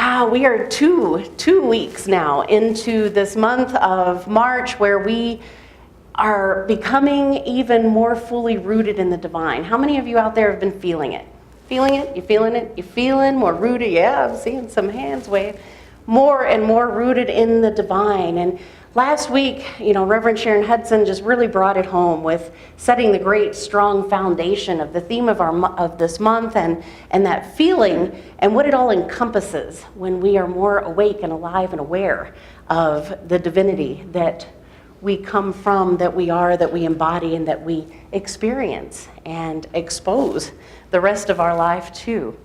Wow, we are two weeks now into this month of March where we are becoming even more fully rooted in the divine. How many of you out there have been feeling it? Feeling it? You feeling it? You feeling more rooted? Yeah, I'm seeing some hands wave. More and more rooted in the divine. And last week, Reverend Sharon Hudson just really brought it home with setting the great, strong foundation of the theme of this month and that feeling and what it all encompasses when we are more awake and alive and aware of the divinity that we come from, that we are, that we embody, and that we experience and expose the rest of our life to.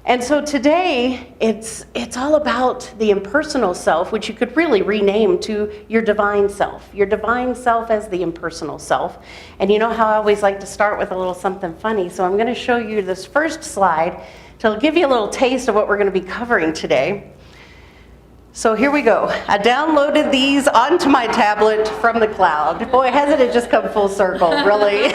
And so today, it's all about the impersonal self, which you could really rename to your divine self as the impersonal self. And you know how I always like to start with a little something funny, so I'm going to show you this first slide to give you a little taste of what we're going to be covering today. So here we go. I downloaded these onto my tablet from the cloud. Boy, hasn't it just come full circle, really?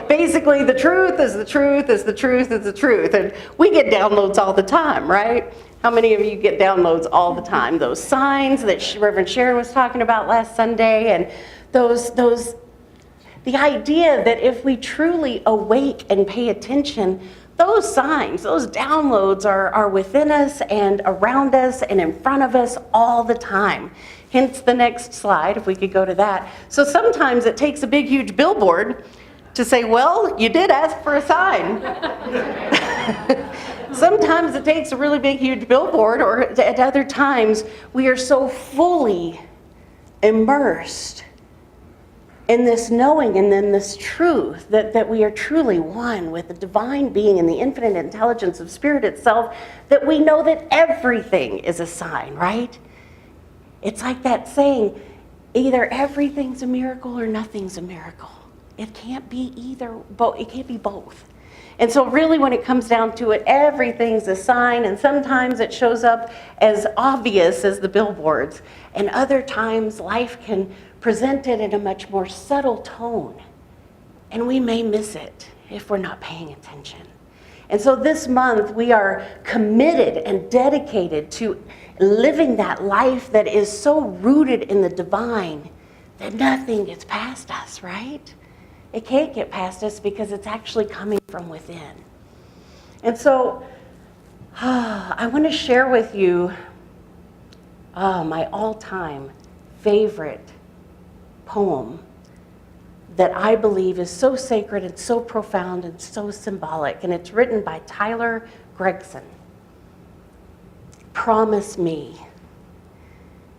Basically the truth is the truth is the truth is the truth. And we get downloads all the time, right? How many of you get downloads all the time? Those signs that Reverend Sharon was talking about last Sunday, and the idea that if we truly awake and pay attention, those signs, those downloads are within us and around us and in front of us all the time. Hence the next slide, if we could go to that. So sometimes it takes a big, huge billboard to say, well, you did ask for a sign. Sometimes it takes a really big, huge billboard, or at other times we are so fully immersed in this knowing and in this truth that we are truly one with the divine being and the infinite intelligence of spirit itself, that we know that everything is a sign, right? It's like that saying, either everything's a miracle or nothing's a miracle. It can't be either, it can't be both. And so really when it comes down to it, everything's a sign, and sometimes it shows up as obvious as the billboards, and other times life can present it in a much more subtle tone, and we may miss it if we're not paying attention. And so this month we are committed and dedicated to living that life that is so rooted in the divine that nothing gets past us, right? It can't get past us because it's actually coming from within. And so I want to share with you my all-time favorite poem that I believe is so sacred and so profound and so symbolic. And it's written by Tyler Gregson. Promise me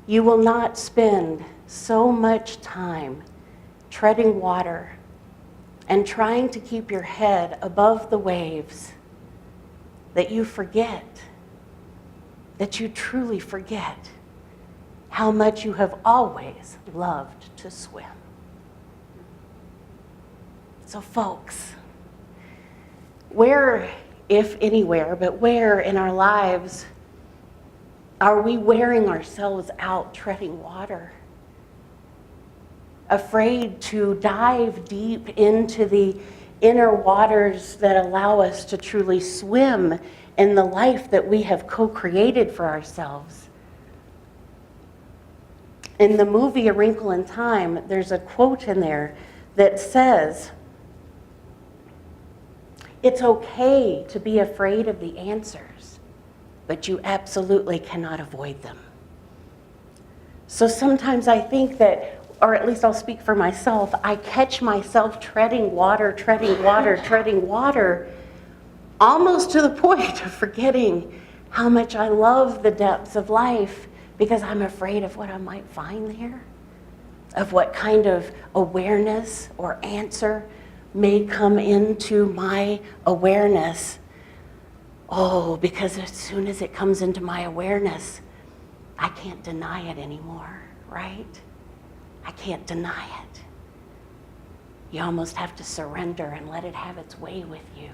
you will not spend so much time treading water and trying to keep your head above the waves that you forget, that you truly forget how much you have always loved to swim. So folks, where, if anywhere, but where in our lives are we wearing ourselves out treading water? Afraid to dive deep into the inner waters that allow us to truly swim in the life that we have co-created for ourselves. In the movie A Wrinkle in Time, there's a quote in there that says, "It's okay to be afraid of the answers, but you absolutely cannot avoid them." So sometimes I think that, or at least I'll speak for myself, I catch myself treading water, almost to the point of forgetting how much I love the depths of life because I'm afraid of what I might find there, of what kind of awareness or answer may come into my awareness. Oh, because as soon as it comes into my awareness, I can't deny it anymore, right? I can't deny it. You almost have to surrender and let it have its way with you.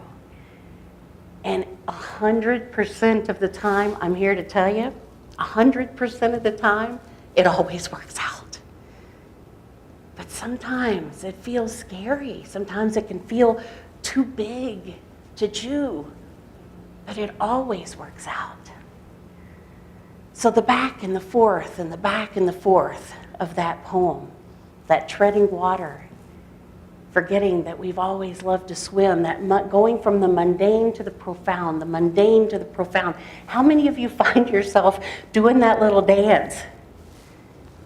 And 100% of the time, I'm here to tell you, 100% of the time, it always works out. But sometimes it feels scary. Sometimes it can feel too big to chew. but it always works out. So the back and the forth and the back and the forth of that poem, that treading water, forgetting that we've always loved to swim, that going from the mundane to the profound, the mundane to the profound. How many of you find yourself doing that little dance?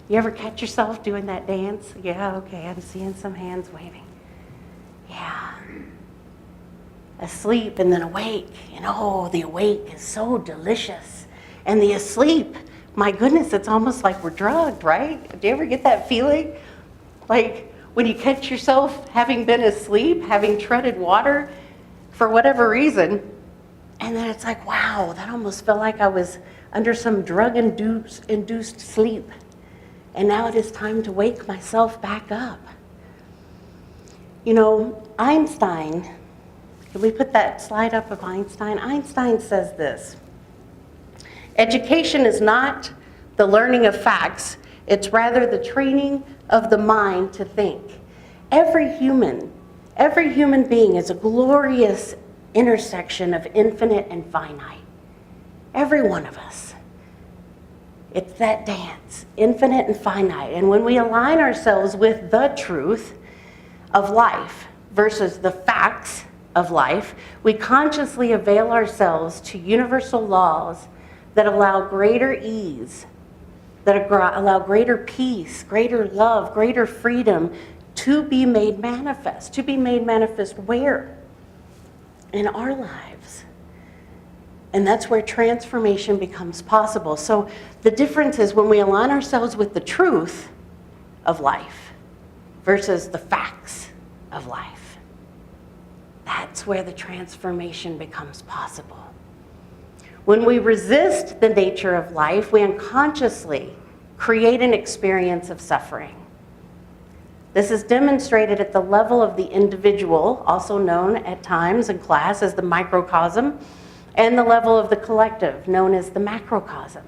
You ever catch yourself doing that dance? Yeah, okay, I'm seeing some hands waving. Yeah. Asleep and then awake. And oh, the awake is so delicious. And the asleep, my goodness, it's almost like we're drugged, right? Do you ever get that feeling? Like when you catch yourself having been asleep, having treaded water for whatever reason, and then it's like, wow, that almost felt like I was under some drug-induced sleep. And now it is time to wake myself back up. You know, Einstein, can we put that slide up of Einstein? Einstein says this: education is not the learning of facts, it's rather the training of the mind to think. Every human being is a glorious intersection of infinite and finite. Every one of us. It's that dance, infinite and finite. And when we align ourselves with the truth of life versus the facts of life, we consciously avail ourselves to universal laws that allow greater ease, that allow greater peace, greater love, greater freedom to be made manifest. To be made manifest where? In our lives. And that's where transformation becomes possible. So the difference is when we align ourselves with the truth of life versus the facts of life. That's where the transformation becomes possible. When we resist the nature of life, we unconsciously create an experience of suffering. This is demonstrated at the level of the individual, also known at times in class as the microcosm, and the level of the collective, known as the macrocosm.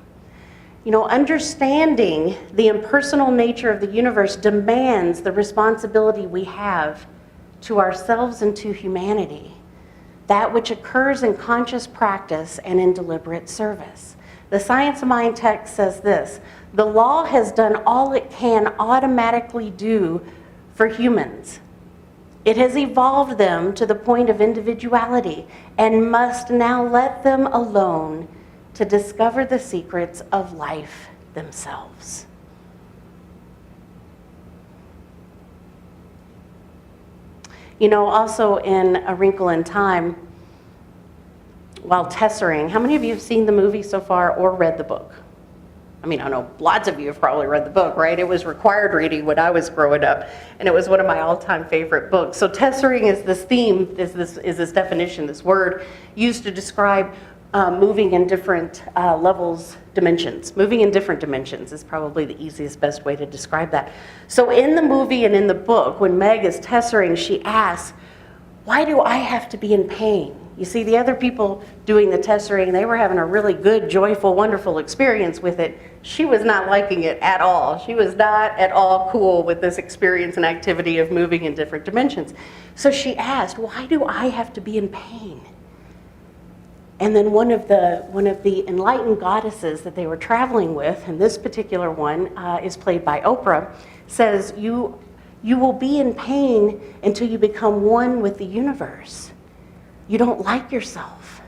You know, understanding the impersonal nature of the universe demands the responsibility we have to ourselves and to humanity, that which occurs in conscious practice and in deliberate service. The Science of Mind text says this: the law has done all it can automatically do for humans. It has evolved them to the point of individuality and must now let them alone to discover the secrets of life themselves. You know, also in A Wrinkle in Time, while tessering, how many of you have seen the movie so far or read the book? I mean, I know lots of you have probably read the book, right? It was required reading when I was growing up, and it was one of my all-time favorite books. So tessering is this theme, is this definition, this word used to describe moving in different levels, dimensions. Moving in different dimensions is probably the easiest, best way to describe that. So in the movie and in the book, when Meg is tessering, she asks, why do I have to be in pain? You see, the other people doing the tessering, they were having a really good, joyful, wonderful experience with it. She was not liking it at all. She was not at all cool with this experience and activity of moving in different dimensions. So she asked, why do I have to be in pain? And then one of the enlightened goddesses that they were traveling with, and this particular one is played by Oprah, says, you will be in pain until you become one with the universe. You don't like yourself.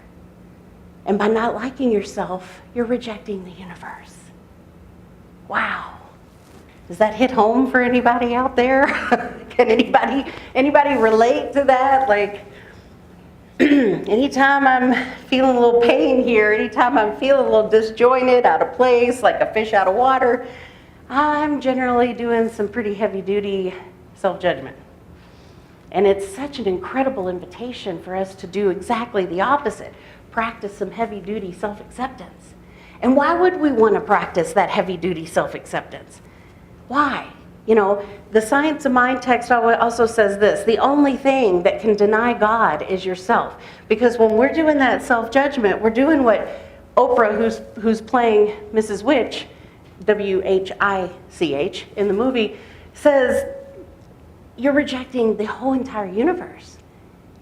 And by not liking yourself, you're rejecting the universe. Wow. Does that hit home for anybody out there? Can anybody relate to that? Like, anytime I'm feeling a little pain here, anytime I'm feeling a little disjointed, out of place, like a fish out of water, I'm generally doing some pretty heavy-duty self-judgment. And it's such an incredible invitation for us to do exactly the opposite, practice some heavy-duty self-acceptance. And why would we want to practice that heavy-duty self-acceptance? Why? You know, the Science of Mind text also says this: the only thing that can deny God is yourself. Because when we're doing that self-judgment, we're doing what Oprah, who's playing Mrs. Witch, W-H-I-C-H, in the movie, says, you're rejecting the whole entire universe.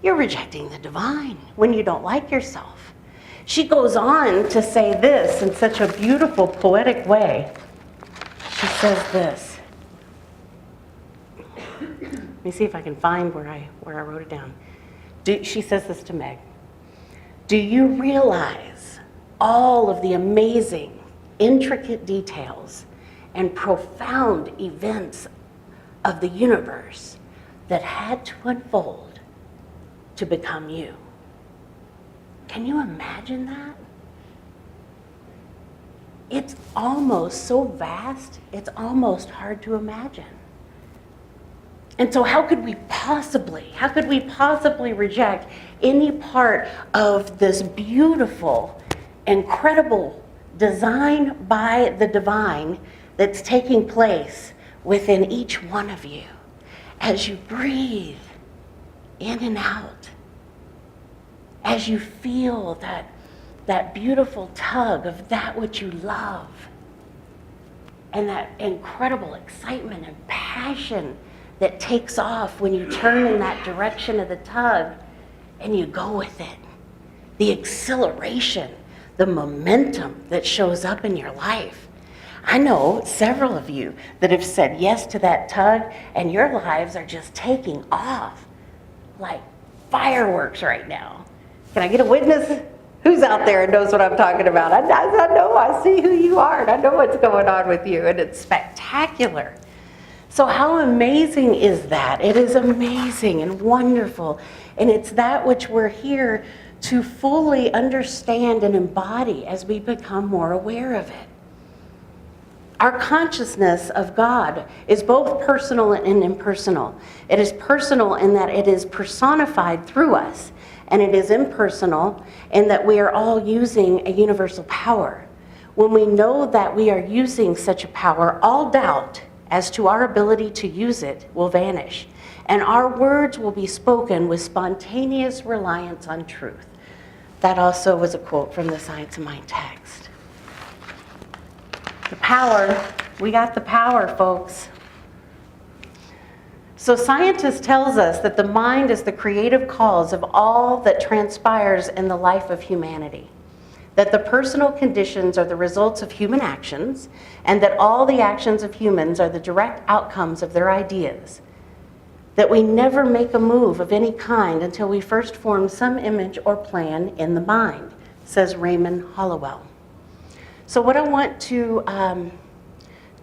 You're rejecting the divine when you don't like yourself. She goes on to say this in such a beautiful, poetic way. She says this. Let me see if I can find where I wrote it down. She says this to Meg. Do you realize all of the amazing, intricate details and profound events of the universe that had to unfold to become you? Can you imagine that? It's almost so vast, it's almost hard to imagine. And so how could we possibly reject any part of this beautiful, incredible design by the divine that's taking place within each one of you as you breathe in and out, as you feel that beautiful tug of that which you love, and that incredible excitement and passion that takes off when you turn in that direction of the tug and you go with it. The exhilaration, the momentum that shows up in your life. I know several of you that have said yes to that tug, and your lives are just taking off like fireworks right now. Can I get a witness? Who's out there and knows what I'm talking about? I know, I see who you are, and I know what's going on with you, and it's spectacular. So how amazing is that? It is amazing and wonderful, and it's that which we're here to fully understand and embody as we become more aware of it. Our consciousness of God is both personal and impersonal. It is personal in that it is personified through us, and it is impersonal in that we are all using a universal power. When we know that we are using such a power, all doubt as to our ability to use it will vanish, and our words will be spoken with spontaneous reliance on truth. That also was a quote from the Science of Mind text. The power, we got the power, folks. So scientists tells us that the mind is the creative cause of all that transpires in the life of humanity, that the personal conditions are the results of human actions, and that all the actions of humans are the direct outcomes of their ideas, that we never make a move of any kind until we first form some image or plan in the mind, says Raymond Hollowell. So what I want to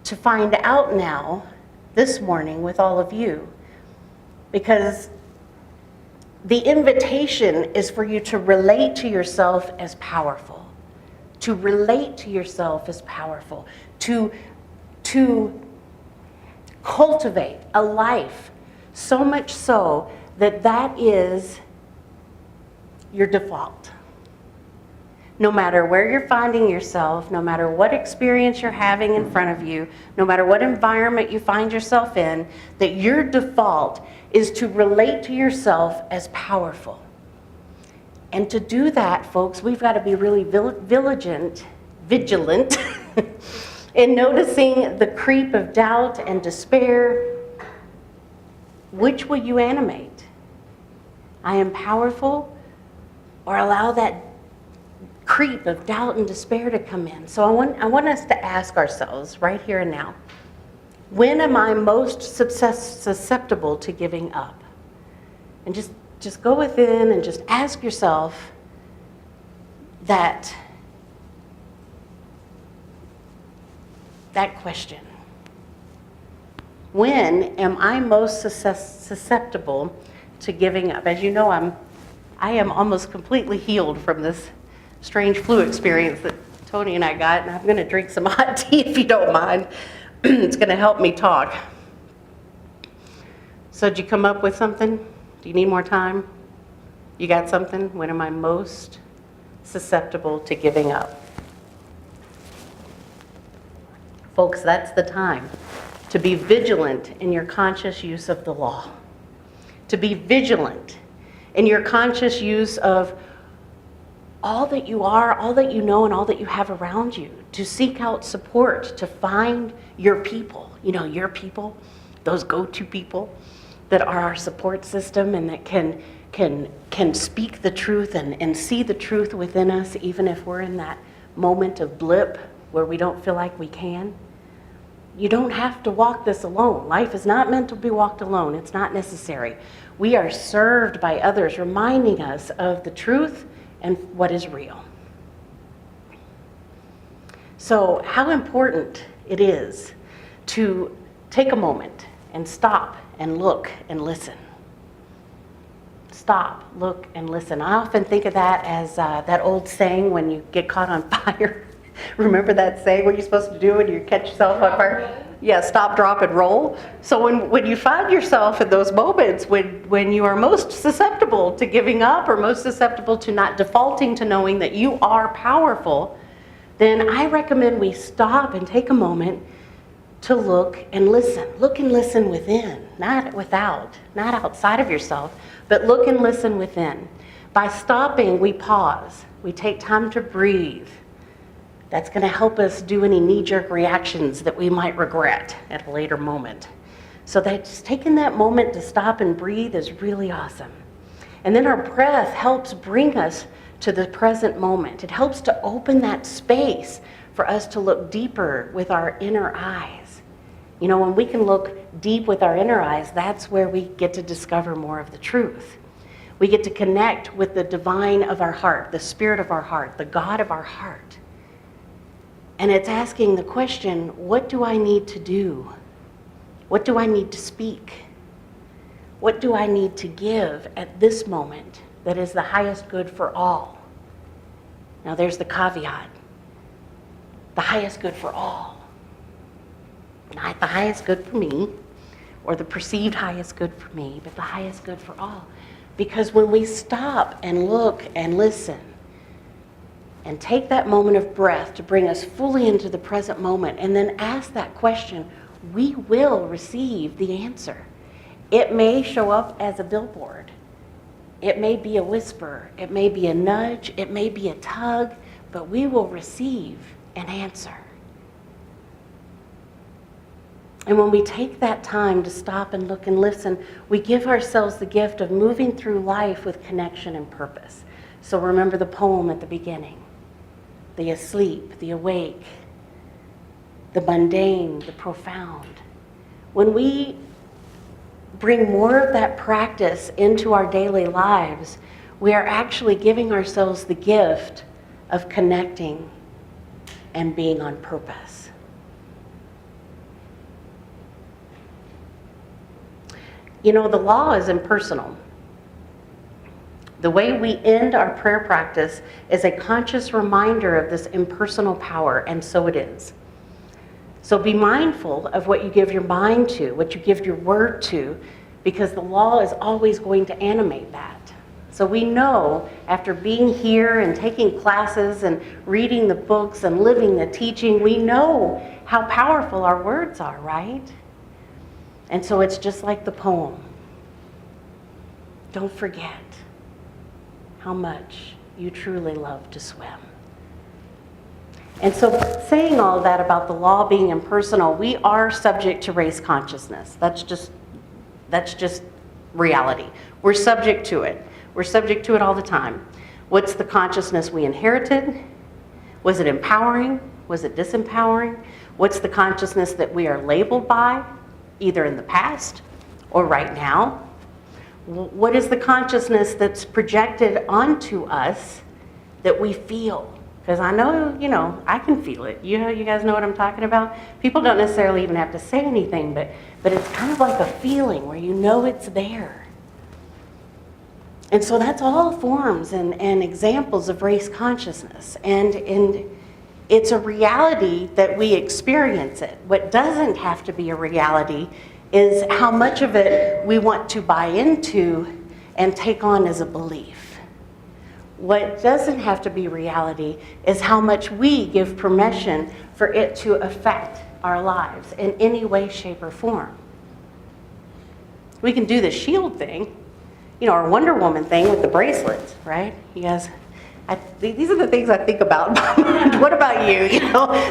find out now, this morning with all of you, because the invitation is for you to relate to yourself as powerful, to relate to yourself as powerful, to cultivate a life so much so that that is your default. No matter where you're finding yourself, no matter what experience you're having in front of you, no matter what environment you find yourself in, that your default is to relate to yourself as powerful. And to do that, folks, we've got to be really vigilant in noticing the creep of doubt and despair. Which will you animate? I am powerful, or allow that creep of doubt and despair to come in? So I want us to ask ourselves right here and now, when am I most susceptible to giving up? And just go within and just ask yourself that question. When am I most susceptible to giving up? As you know, I am almost completely healed from this strange flu experience that Tony and I got, and I'm going to drink some hot tea if you don't mind. It's going to help me talk. So did you come up with something? Do you need more time? You got something? When am I most susceptible to giving up? Folks, that's the time to be vigilant in your conscious use of the law. To be vigilant in your conscious use of all that you are, all that you know, and all that you have around you. To seek out support, to find your people. You know, your people, those go-to people that are our support system and that can can speak the truth and see the truth within us, even if we're in that moment of blip where we don't feel like we can. You don't have to walk this alone. Life is not meant to be walked alone. It's not necessary. We are served by others, reminding us of the truth and what is real. So how important it is to take a moment and stop and look and listen. Stop, look, and listen. I often think of that as that old saying when you get caught on fire. Remember that saying, what you're supposed to do when you catch yourself on fire? Yeah, stop, drop, and roll. So when you find yourself in those moments when you are most susceptible to giving up or most susceptible to not defaulting to knowing that you are powerful, then I recommend we stop and take a moment to look and listen. Look and listen within, not without, not outside of yourself, but look and listen within. By stopping, we pause. We take time to breathe. That's going to help us do any knee-jerk reactions that we might regret at a later moment. So that's taking that moment to stop and breathe is really awesome. And then our breath helps bring us to the present moment. It helps to open that space for us to look deeper with our inner eyes. You know, when we can look deep with our inner eyes, that's where we get to discover more of the truth. We get to connect with the divine of our heart, the spirit of our heart, the God of our heart. And it's asking the question, what do I need to do? What do I need to speak? What do I need to give at this moment that is the highest good for all? Now there's the caveat. The highest good for all. Not the highest good for me, or the perceived highest good for me, but the highest good for all. Because when we stop and look and listen, and take that moment of breath to bring us fully into the present moment, and then ask that question, we will receive the answer. It may show up as a billboard. It may be a whisper. It may be a nudge. It may be a tug, but we will receive an answer. And when we take that time to stop and look and listen, we give ourselves the gift of moving through life with connection and purpose. So remember the poem at the beginning. The asleep, the awake, the mundane, the profound. When we bring more of that practice into our daily lives, we are actually giving ourselves the gift of connecting and being on purpose. You know, the law is impersonal. The way we end our prayer practice is a conscious reminder of this impersonal power, and so it is. So be mindful of what you give your mind to, what you give your word to, because the law is always going to animate that. So we know, after being here and taking classes and reading the books and living the teaching, we know how powerful our words are, right? And so it's just like the poem. Don't forget how much you truly love to swim. And so saying all of that about the law being impersonal, we are subject to race consciousness. That's just reality. We're subject to it. We're subject to it all the time. What's the consciousness we inherited? Was it empowering? Was it disempowering? What's the consciousness that we are labeled by, either in the past or right now? What is the consciousness that's projected onto us that we feel? Because I know, I can feel it. You guys know what I'm talking about? People don't necessarily even have to say anything, but it's kind of like a feeling where you know it's there. And so that's all forms and examples of race consciousness. And it's a reality that we experience it. What doesn't have to be a reality is how much of it we want to buy into and take on as a belief. What doesn't have to be reality is how much we give permission for it to affect our lives in any way, shape, or form. We can do the shield thing, our Wonder Woman thing with the bracelets, right? You guys These are the things I think about. What about you?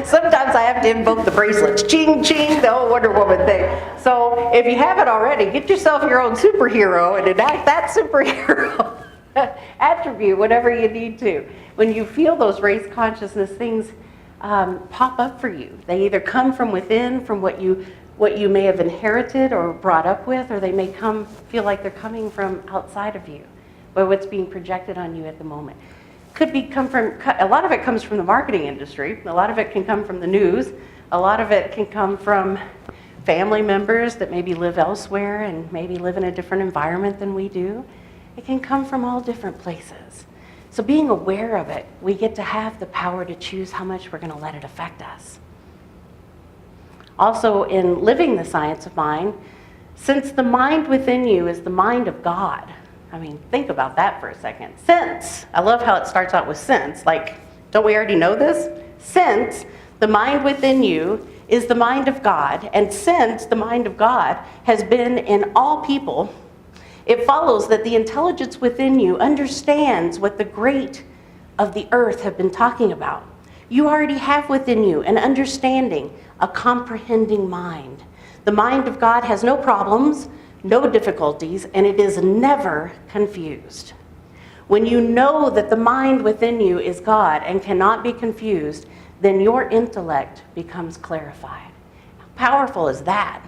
Sometimes I have to invoke the bracelets. Ching, ching, the whole Wonder Woman thing. So if you haven't already, get yourself your own superhero and enact that superhero attribute, whatever you need to. When you feel those raised consciousness things pop up for you, they either come from within, from what you may have inherited or brought up with, or they may feel like they're coming from outside of you, or what's being projected on you at the moment. A lot of it comes from the marketing industry. A lot of it can come from the news. A lot of it can come from family members that maybe live elsewhere and maybe live in a different environment than we do. It can come from all different places. So being aware of it, we get to have the power to choose how much we're going to let it affect us. Also, in living the science of mind, since the mind within you is the mind of God, I mean, think about that for a second. Since, I love how it starts out with since, like, don't we already know this? Since the mind within you is the mind of God, and since the mind of God has been in all people, it follows that the intelligence within you understands what the great of the earth have been talking about. You already have within you an understanding, a comprehending mind. The mind of God has no problems, no difficulties, and it is never confused. When you know that the mind within you is God and cannot be confused, then your intellect becomes clarified. How powerful is that?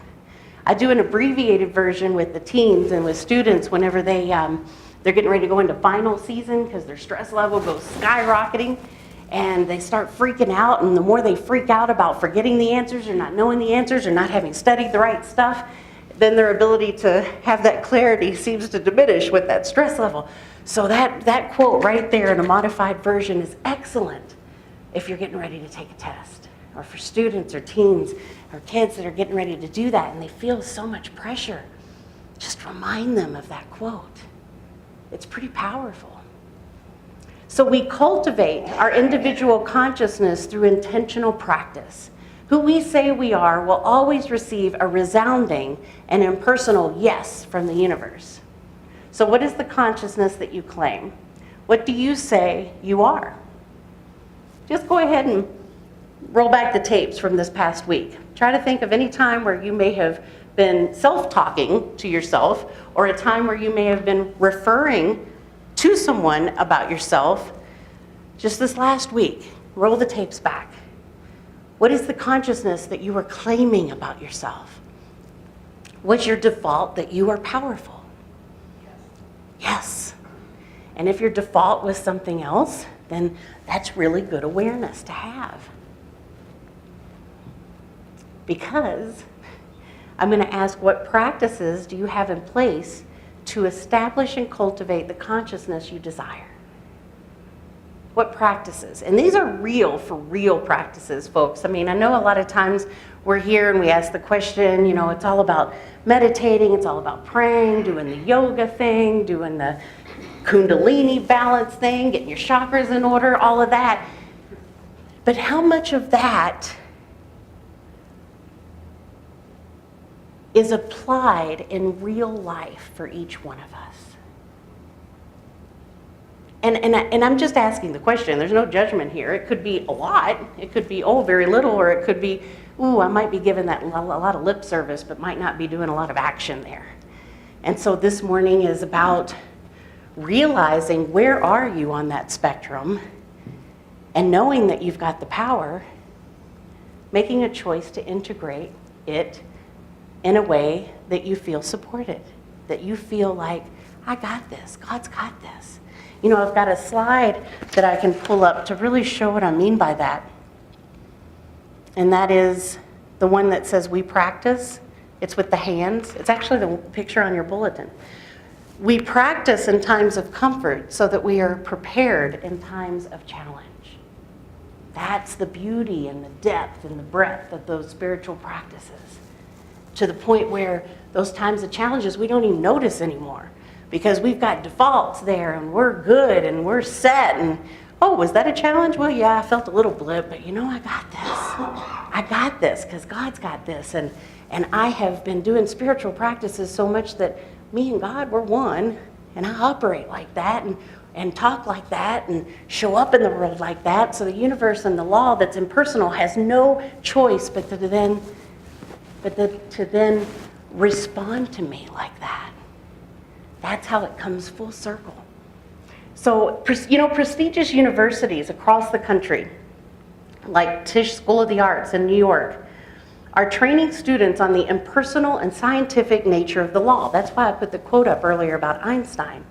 I do an abbreviated version with the teens and with students whenever they're getting ready to go into final season because their stress level goes skyrocketing and they start freaking out, and the more they freak out about forgetting the answers or not knowing the answers or not having studied the right stuff, then their ability to have that clarity seems to diminish with that stress level. So that quote right there in a modified version is excellent if you're getting ready to take a test, or for students or teens or kids that are getting ready to do that and they feel so much pressure. Just remind them of that quote. It's pretty powerful. So we cultivate our individual consciousness through intentional practice. Who we say we are will always receive a resounding and impersonal yes from the universe. So what is the consciousness that you claim? What do you say you are? Just go ahead and roll back the tapes from this past week. Try to think of any time where you may have been self-talking to yourself, or a time where you may have been referring to someone about yourself just this last week. Roll the tapes back. What is the consciousness that you are claiming about yourself? What's your default that you are powerful? Yes. And if your default was something else, then that's really good awareness to have. Because I'm going to ask, what practices do you have in place to establish and cultivate the consciousness you desire? What practices? And these are real, for real practices, folks. I mean, I know a lot of times we're here and we ask the question, it's all about meditating, it's all about praying, doing the yoga thing, doing the Kundalini balance thing, getting your chakras in order, all of that. But how much of that is applied in real life for each one of us? And I'm just asking the question. There's no judgment here. It could be a lot. It could be, very little, or it could be, I might be giving that a lot of lip service, but might not be doing a lot of action there. And so this morning is about realizing where are you on that spectrum, and knowing that you've got the power, making a choice to integrate it in a way that you feel supported, that you feel like, I got this, God's got this. I've got a slide that I can pull up to really show what I mean by that. And that is the one that says we practice. It's with the hands. It's actually the picture on your bulletin. We practice in times of comfort so that we are prepared in times of challenge. That's the beauty and the depth and the breadth of those spiritual practices. To the point where those times of challenges we don't even notice anymore, because we've got defaults there and we're good and we're set. And, was that a challenge? Well, yeah, I felt a little blip, but I got this. I got this because God's got this. And I have been doing spiritual practices so much that me and God, we're one, and I operate like that. And and talk like that and show up in the world like that. So the universe and the law that's impersonal has no choice but to then respond to me like that. That's how it comes full circle. So, prestigious universities across the country, like Tisch School of the Arts in New York, are training students on the impersonal and scientific nature of the law. That's why I put the quote up earlier about Einstein.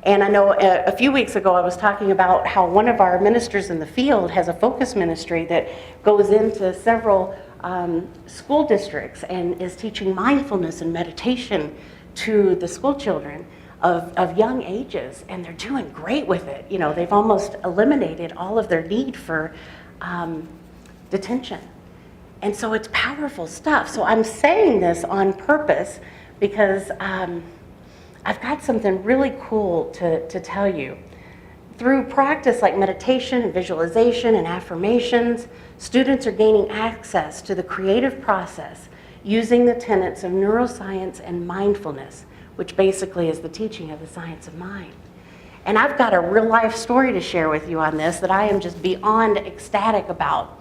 And I know a few weeks ago I was talking about how one of our ministers in the field has a focus ministry that goes into several school districts and is teaching mindfulness and meditation to the school children of young ages, and they're doing great with it. They've almost eliminated all of their need for detention. And so it's powerful stuff. So I'm saying this on purpose because I've got something really cool to tell you. Through practice like meditation and visualization and affirmations, students are gaining access to the creative process using the tenets of neuroscience and mindfulness, which basically is the teaching of the science of mind. And I've got a real life story to share with you on this that I am just beyond ecstatic about.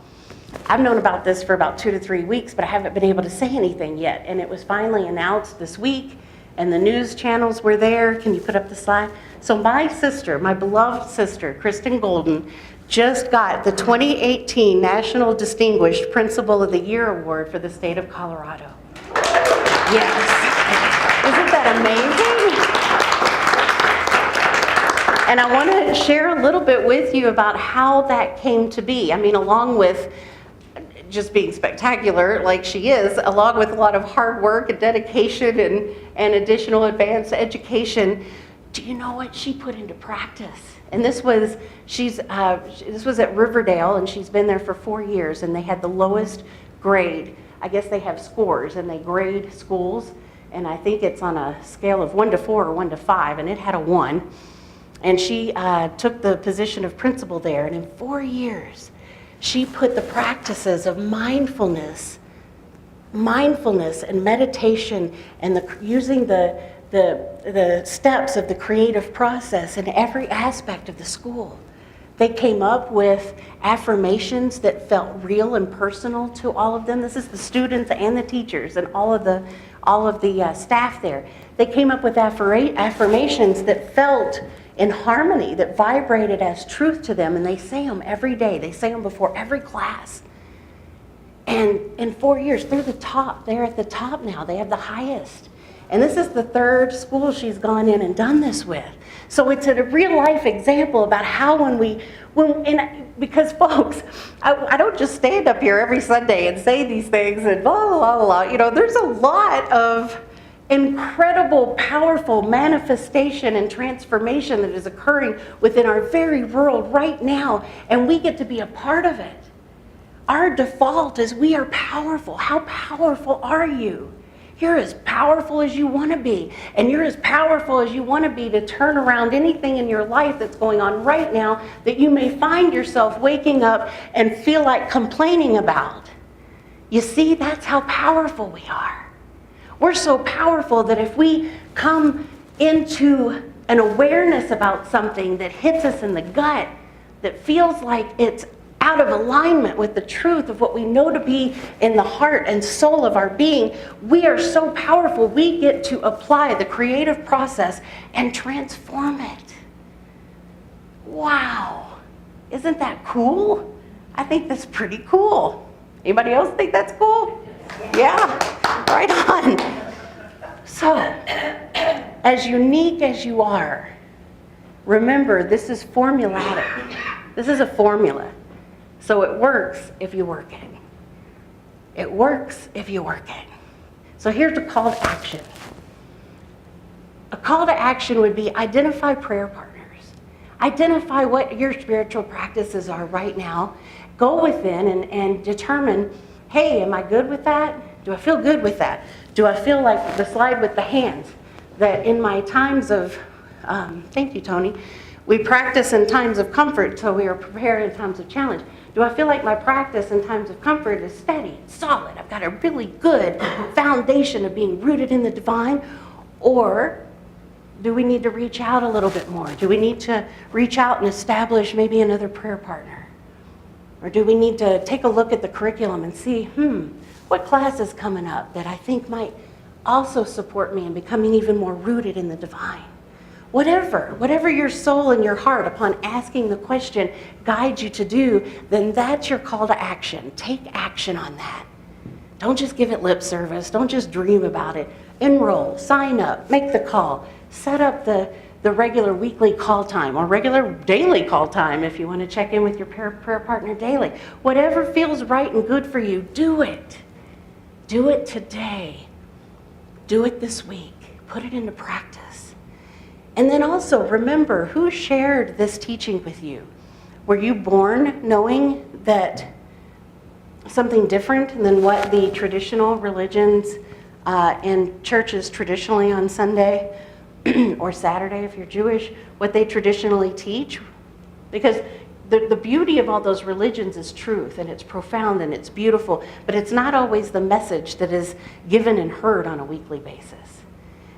I've known about this for about 2 to 3 weeks, but I haven't been able to say anything yet. And it was finally announced this week, and the news channels were there. Can you put up the slide? So my sister, my beloved sister, Kristin Golden, just got the 2018 National Distinguished Principal of the Year Award for the state of Colorado. Yes. Isn't that amazing? And I want to share a little bit with you about how that came to be. I mean, along with just being spectacular like she is, along with a lot of hard work and dedication and additional advanced education, do you know what she put into practice? And this was at Riverdale, and she's been there for 4 years, and they had the lowest grade. I guess they have scores, and they grade schools, and I think it's on a scale of 1 to 4 or 1 to 5, and it had a 1. And she took the position of principal there, and in 4 years, she put the practices of mindfulness and meditation and using the steps of the creative process in every aspect of the school. They came up with affirmations that felt real and personal to all of them. This is the students and the teachers and all of the staff there. They came up with affirmations that felt in harmony, that vibrated as truth to them, and they say them every day. They say them before every class. And in 4 years, they're the top. They're at the top now. They have the highest. And this is the 3rd school she's gone in and done this with. So it's a real life example about how because folks, I don't just stand up here every Sunday and say these things and blah, blah, blah, blah. There's a lot of incredible, powerful manifestation and transformation that is occurring within our very world right now, and we get to be a part of it. Our default is we are powerful. How powerful are you? You're as powerful as you want to be, and you're as powerful as you want to be to turn around anything in your life that's going on right now that you may find yourself waking up and feel like complaining about. You see, that's how powerful we are. We're so powerful that if we come into an awareness about something that hits us in the gut, that feels like it's out of alignment with the truth of what we know to be in the heart and soul of our being, we are so powerful, we get to apply the creative process and transform it. Wow. Isn't that cool? I think that's pretty cool. Anybody else think that's cool? Yeah, right on. So, as unique as you are, remember this is formulatic. This is a formula. So it works if you work it. It works if you work it. So here's a call to action. A call to action would be identify prayer partners. Identify what your spiritual practices are right now. Go within and determine, hey, am I good with that? Do I feel good with that? Do I feel like the slide with the hands? That in my times of, thank you, Tony, we practice in times of comfort so we are prepared in times of challenge. Do I feel like my practice in times of comfort is steady, solid? I've got a really good foundation of being rooted in the divine? Or Do we need to reach out a little bit more? Do we need to reach out and establish maybe another prayer partner? Or do we need to take a look at the curriculum and see, what class is coming up that I think might also support me in becoming even more rooted in the divine? Whatever your soul and your heart upon asking the question guides you to do, then that's your call to action. Take action on that. Don't just give it lip service. Don't just dream about it. Enroll, sign up, make the call, set up the regular weekly call time or regular daily call time if you want to check in with your prayer partner daily. Whatever feels right and good for you, do it. Do it today. Do it this week. Put it into practice. And then also remember who shared this teaching with you. Were you born knowing that something different than what the traditional religions and churches traditionally on Sunday or Saturday if you're Jewish, what they traditionally teach? Because the beauty of all those religions is truth, and it's profound and it's beautiful, but it's not always the message that is given and heard on a weekly basis.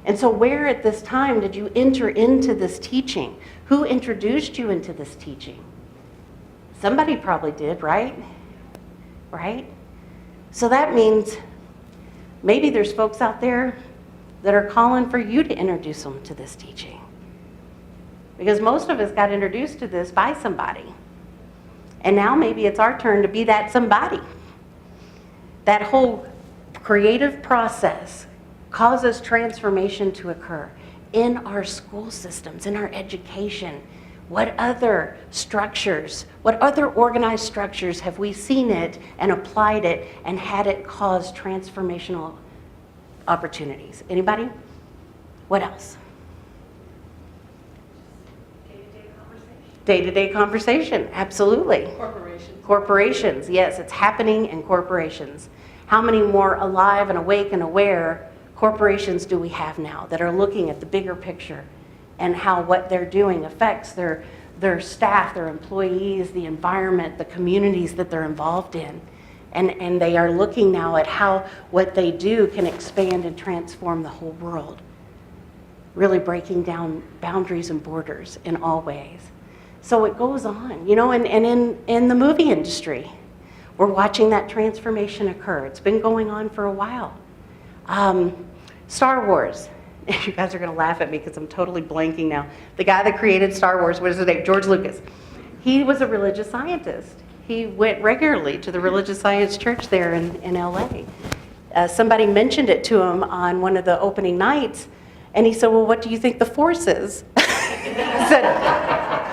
And so where at this time did you enter into this teaching? Who introduced you into this teaching? Somebody probably did, right? Right? So that means maybe there's folks out there that are calling for you to introduce them to this teaching. Because most of us got introduced to this by somebody. And now maybe it's our turn to be that somebody. That whole creative process causes transformation to occur in our school systems, in our education. What other structures, what other organized structures have we seen it and applied it and had it cause transformational opportunities? Anybody? What else? Day-to-day conversation, absolutely. Corporations, yes, it's happening in corporations. How many more alive and awake and aware corporations do we have now that are looking at the bigger picture and how what they're doing affects their staff, their employees, the environment, the communities that they're involved in. And they are looking now at how what they do can expand and transform the whole world, really breaking down boundaries and borders in all ways. So it goes on, and in the movie industry, we're watching that transformation occur. It's been going on for a while. Star Wars. You guys are going to laugh at me because I'm totally blanking now. The guy that created Star Wars, what is his name? George Lucas. He was a religious scientist. He went regularly to the religious science church there in LA. Somebody mentioned it to him on one of the opening nights, and he said, well, what do you think the Force is? He said,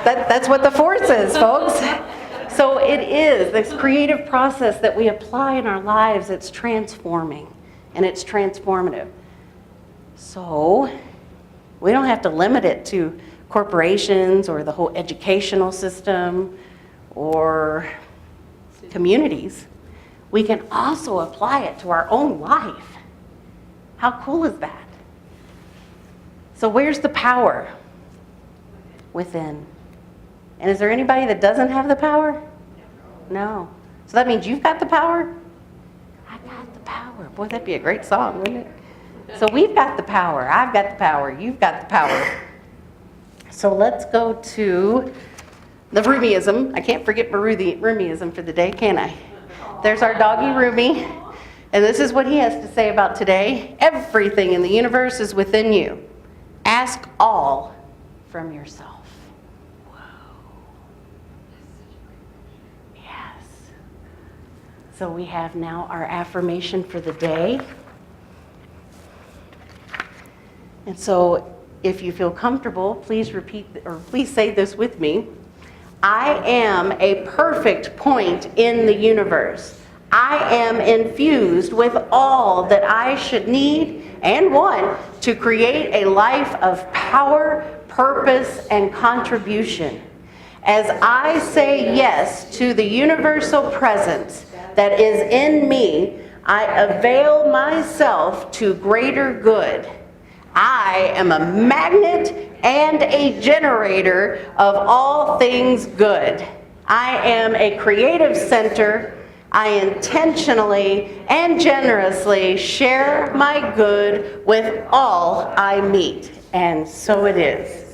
that's what the Force is, folks. So it is this creative process that we apply in our lives. It's transforming, and it's transformative. So we don't have to limit it to corporations or the whole educational system or communities. We can also apply it to our own life. How cool is that? So where's the power? Within. And is there anybody that doesn't have the power? No. So that means you've got the power? I got the power. Boy, that'd be a great song, wouldn't it? So we've got the power. I've got the power. You've got the power. So let's go to the Rumiism. I can't forget my Rumiism for the day, can I? There's our doggy Rumi. And this is what he has to say about today. Everything in the universe is within you. Ask all from yourself. Whoa. Yes. So we have now our affirmation for the day. And so if you feel comfortable, please repeat or please say this with me. I am a perfect point in the universe. I am infused with all that I should need and want to create a life of power, purpose, and contribution. As I say yes to the universal presence that is in me, I avail myself to greater good. I am a magnet and a generator of all things good. I am a creative center. I intentionally and generously share my good with all I meet. And so it is.